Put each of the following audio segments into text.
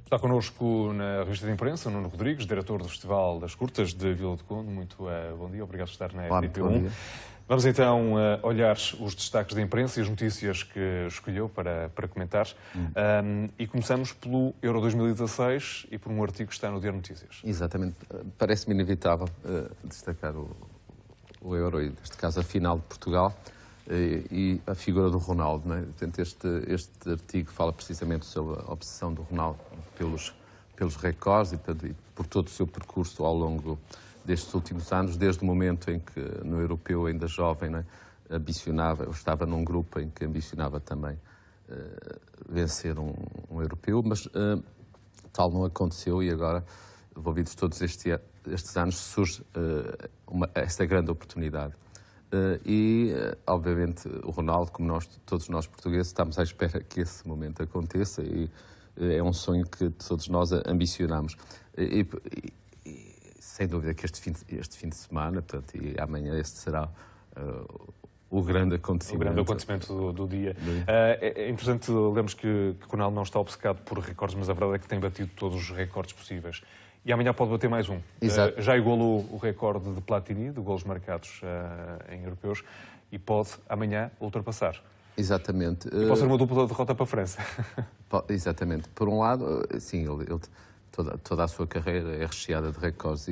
Está connosco na revista de imprensa Nuno Rodrigues, diretor do Festival das Curtas de Vila do Conde. Muito bom dia, obrigado por estar na RTP1. Vamos então olhar os destaques da imprensa e as notícias que escolheu para comentar. E começamos pelo Euro 2016 e por um artigo que está no Diário Notícias. Exatamente. Parece-me inevitável destacar o Euro e, neste caso, a final de Portugal e a figura do Ronaldo. Não é? Portanto, este artigo fala precisamente sobre a obsessão do Ronaldo pelos recordes e por todo o seu percurso ao longo destes últimos anos, desde o momento em que, no europeu, ainda jovem, né, ambicionava, eu estava num grupo em que ambicionava também vencer um europeu, mas tal não aconteceu e agora, envolvidos todos estes anos, surge esta grande oportunidade. Obviamente, o Ronaldo, como todos nós portugueses, estamos à espera que esse momento aconteça e é um sonho que todos nós ambicionamos. Sem dúvida que este fim de semana, portanto, e amanhã, este será o grande acontecimento. O grande acontecimento do dia. É interessante, lembramos que o Ronaldo não está obcecado por recordes, mas a verdade é que tem batido todos os recordes possíveis. E amanhã pode bater mais um. Já igualou o recorde de Platini, de golos marcados em europeus, e pode amanhã ultrapassar. Exatamente. E pode ser uma dupla derrota para a França. Exatamente. Por um lado, sim, toda a sua carreira é recheada de recordes,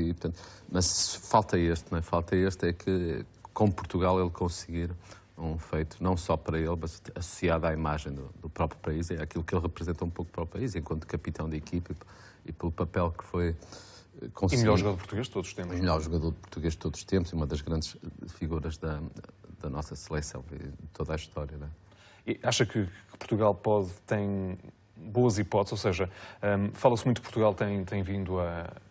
mas falta este, não é? Falta este, é que com Portugal ele conseguir um feito, não só para ele, mas associado à imagem do próprio país, é aquilo que ele representa um pouco para o país, enquanto capitão de equipe e pelo papel que foi conseguido. E melhor jogador português de todos os tempos. O melhor jogador português de todos os tempos e uma das grandes figuras da nossa seleção, de toda a história. Não é? E acha que Portugal tem boas hipóteses, ou seja, fala-se muito que Portugal tem vindo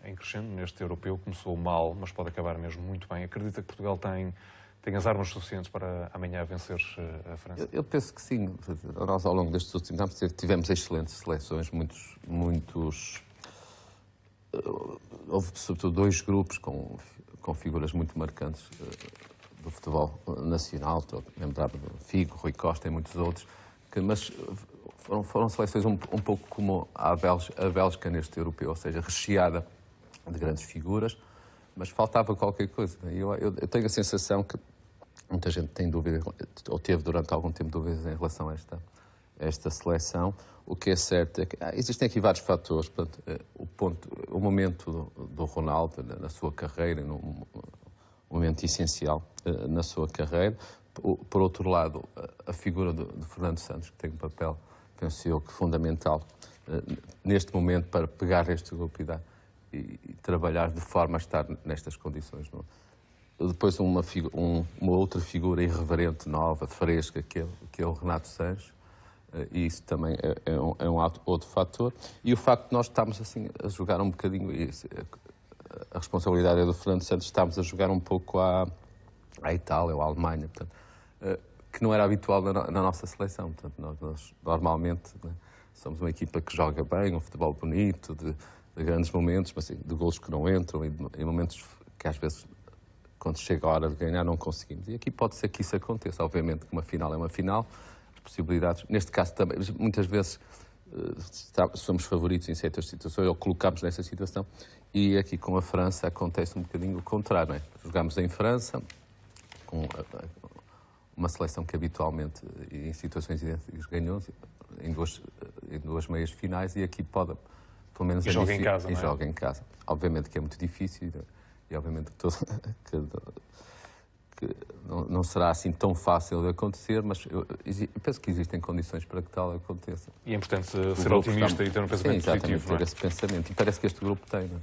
em crescendo neste europeu, começou mal, mas pode acabar mesmo muito bem. Acredita que Portugal tem as armas suficientes para amanhã vencer a França? Eu penso que sim. Nós, ao longo destes últimos anos, tivemos excelentes seleções, houve, sobretudo, dois grupos com figuras muito marcantes do futebol nacional. Estou a lembrar do Figo, Rui Costa e muitos outros, mas foram seleções um pouco como a Bélgica neste europeu, ou seja, recheada de grandes figuras, mas faltava qualquer coisa. Eu tenho a sensação que muita gente tem dúvida, ou teve durante algum tempo dúvidas em relação a esta seleção. O que é certo é que existem aqui vários fatores. Portanto, o momento do Ronaldo na sua carreira, num momento essencial na sua carreira. Por outro lado, a figura de Fernando Santos, que tem um papel, penso eu, que fundamental neste momento para pegar este grupo e trabalhar de forma a estar nestas condições. Não? Depois uma outra figura irreverente, nova, fresca, que é o Renato Sanches, e isso também é um outro fator. E o facto de nós estarmos assim, a jogar um bocadinho, a responsabilidade é do Fernando Santos, estamos a jogar um pouco à Itália ou à Alemanha, portanto, que não era habitual na nossa seleção. Portanto, nós normalmente, né, somos uma equipa que joga bem, um futebol bonito, de grandes momentos, mas assim, de golos que não entram e momentos que às vezes, quando chega a hora de ganhar, não conseguimos. E aqui pode ser que isso aconteça. Obviamente que uma final é uma final, as possibilidades, neste caso também, muitas vezes somos favoritos em certas situações ou colocamos nessa situação, e aqui com a França acontece um bocadinho o contrário. Não é? Jogamos em França, com uma seleção que habitualmente, em situações idênticas, ganhou em duas meias finais, e aqui pode, pelo menos... E joga em casa, não é? Joga em casa. Obviamente que é muito difícil, e obviamente que não será assim tão fácil de acontecer, mas eu penso que existem condições para que tal aconteça. E é importante ser otimista e ter um pensamento positivo, não é? Ter esse pensamento. E parece que este grupo tem, não é?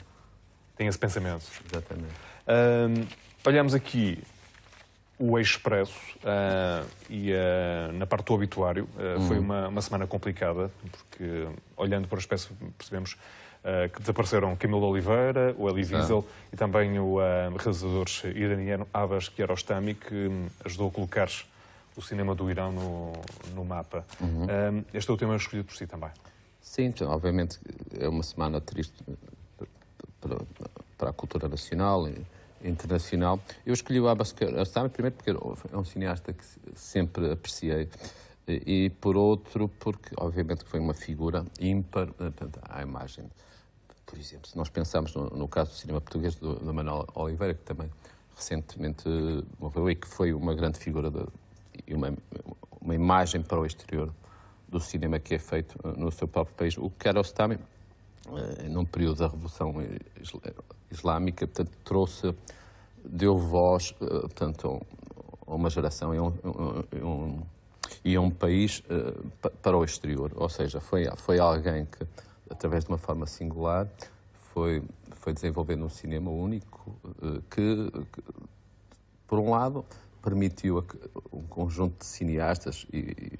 Tem esse pensamento. Exatamente. Olhamos aqui o Expresso na parte do obituário. Foi uma semana complicada, porque olhando para o Expresso percebemos que desapareceram Camilo Oliveira, o Elie Wiesel e também o realizador iraniano Abbas Kiarostami, que ajudou a colocar o cinema do Irão no mapa. Este é o tema escolhido por si também. Sim, então, obviamente é uma semana triste para a cultura nacional e internacional. Eu escolhi o Abbas Kiarostami primeiro porque é um cineasta que sempre apreciei e por outro, porque obviamente foi uma figura ímpar à imagem. Por exemplo, se nós pensarmos no caso do cinema português do Manuel Oliveira, que também recentemente morreu e que foi uma grande figura e uma imagem para o exterior do cinema que é feito no seu próprio país. O Kiarostami, num período da Revolução Islâmica, portanto, deu voz, portanto, a uma geração e a um país para o exterior. Ou seja, foi alguém que, através de uma forma singular, foi desenvolvendo um cinema único que, por um lado, permitiu um conjunto de cineastas e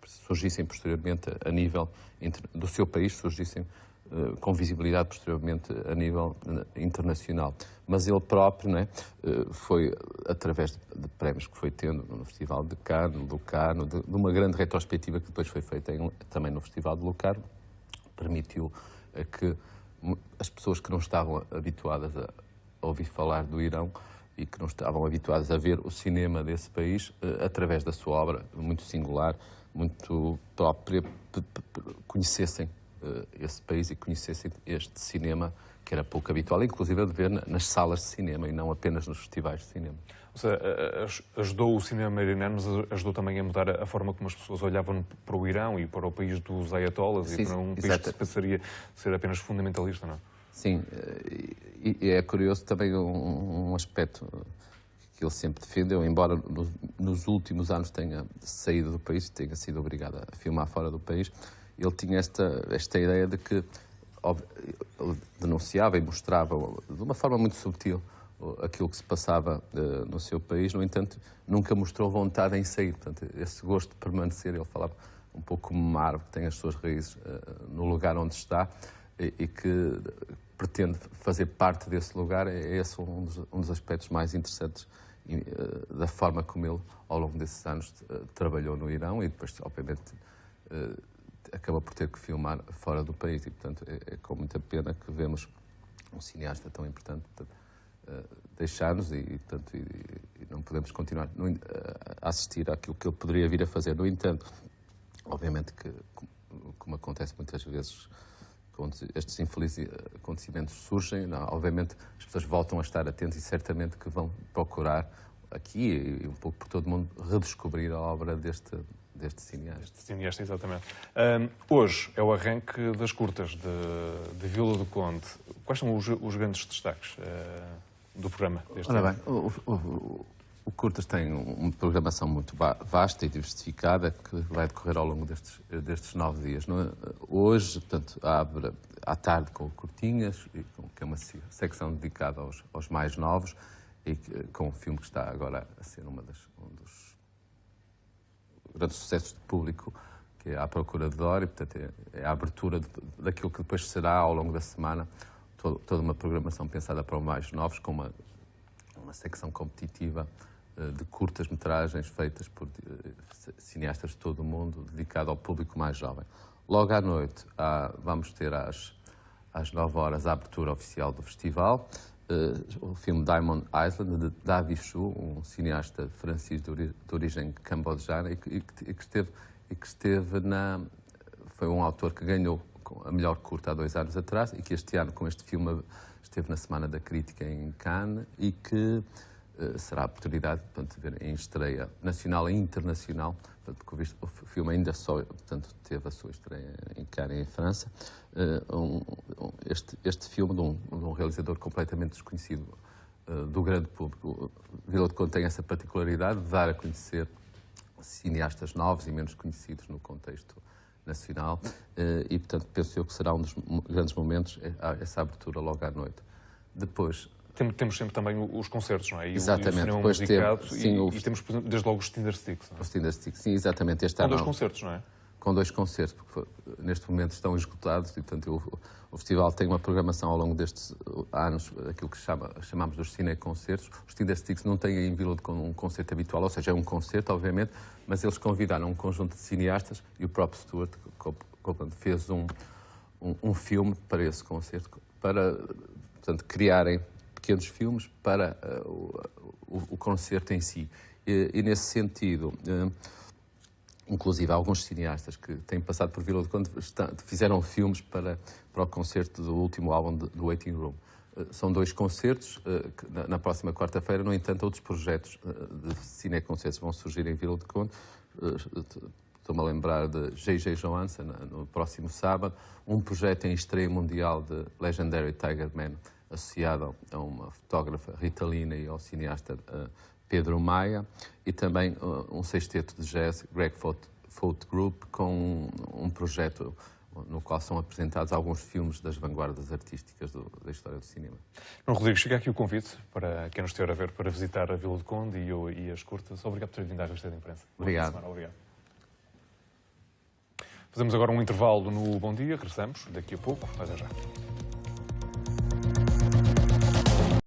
surgissem posteriormente a nível do seu país, surgissem com visibilidade posteriormente a nível internacional. Mas ele próprio, né, foi, através de prémios que foi tendo no Festival de Cannes, do Locarno, de uma grande retrospectiva que depois foi feita também no Festival de Locarno, permitiu que as pessoas que não estavam habituadas a ouvir falar do Irão e que não estavam habituadas a ver o cinema desse país, através da sua obra muito singular, muito própria, conhecessem esse país e conhecessem este cinema que era pouco habitual, inclusive a de ver nas salas de cinema e não apenas nos festivais de cinema. Ou seja, ajudou o cinema iraniano, mas ajudou também a mudar a forma como as pessoas olhavam para o Irão e para o país dos ayatollahs e para um país que se pensaria ser apenas fundamentalista, não é? Sim, e é curioso também um aspecto que ele sempre defendeu, embora nos últimos anos tenha saído do país, tenha sido obrigado a filmar fora do país, ele tinha esta ideia de que ele denunciava e mostrava de uma forma muito subtil aquilo que se passava no seu país, no entanto, nunca mostrou vontade em sair. Portanto, esse gosto de permanecer, ele falava um pouco como uma árvore que tem as suas raízes no lugar onde está e que pretende fazer parte desse lugar. É esse um dos aspectos mais interessantes da forma como ele, ao longo desses anos, trabalhou no Irão e depois, obviamente, acaba por ter que filmar fora do país. E, portanto, é com muita pena que vemos um cineasta tão importante deixar-nos e não podemos continuar a assistir àquilo que ele poderia vir a fazer. No entanto, obviamente que, como acontece muitas vezes, quando estes infelizes acontecimentos surgem, obviamente as pessoas voltam a estar atentas e certamente que vão procurar aqui e um pouco por todo o mundo redescobrir a obra deste cineasta. Este cineasta, exatamente. Hoje é o arranque das curtas de Vila do Conde. Quais são os grandes destaques do programa deste ano? Ora bem, o Curtas tem uma programação muito vasta e diversificada que vai decorrer ao longo destes 9 dias. Hoje, portanto, abre à tarde com Curtinhas, que é uma secção dedicada aos mais novos, e com um filme que está agora a ser um dos grandes sucessos de público, que é À Procura de Dory. Portanto, é a abertura daquilo que depois será, ao longo da semana, toda uma programação pensada para os mais novos, com uma secção competitiva de curtas-metragens feitas por cineastas de todo o mundo, dedicado ao público mais jovem. Logo à noite vamos ter às 9 horas a abertura oficial do festival, o filme Diamond Island, de Davi Chu, um cineasta francês de origem cambodjana e que esteve foi um autor que ganhou a melhor curta há 2 anos atrás e que este ano, com este filme, esteve na Semana da Crítica em Cannes e que será a oportunidade, portanto, de ver em estreia nacional e internacional, portanto, porque o filme ainda só, portanto, teve a sua estreia em Cannes, em França, este filme de um realizador completamente desconhecido do grande público. Vila do Conde tem essa particularidade de dar a conhecer cineastas novos e menos conhecidos no contexto nacional e, portanto, penso eu que será um dos grandes momentos essa abertura logo à noite. Depois, temos sempre também os concertos, não é? Exatamente. Depois e temos, desde logo, os Tinder Sticks. Os Tinder Sticks, sim, exatamente. Com 2 concertos, não é? Com 2 concertos, porque neste momento estão esgotados e, portanto, o festival tem uma programação ao longo destes anos, aquilo que chamamos dos cineconcertos. Os Tinder Sticks não têm em Vila um concerto habitual, ou seja, é um concerto, obviamente, mas eles convidaram um conjunto de cineastas e o próprio Stuart Copeland fez um filme para esse concerto, para, portanto, criarem pequenos filmes para o concerto em si. E nesse sentido, inclusive alguns cineastas que têm passado por Vila do Conde fizeram filmes para o concerto do último álbum do Waiting Room. São 2 concertos, na próxima quarta-feira. No entanto, outros projetos de cineconcertos vão surgir em Vila do Conde. Estou-me a lembrar de J.J. Johansson, no próximo sábado, um projeto em estreia mundial de Legendary Tiger Man, associado a uma fotógrafa Rita Lina e ao cineasta Pedro Maia, e também um sexteto de jazz, Greg Folk Group, com um projeto no qual são apresentados alguns filmes das vanguardas artísticas da história do cinema. Rodrigo, chega aqui o convite para quem nos estiver a ver para visitar a Vila do Conde e as curtas. Obrigado por ter vindo à revista de imprensa. Obrigado. Obrigado. Fazemos agora um intervalo no Bom Dia, regressamos daqui a pouco. Até já.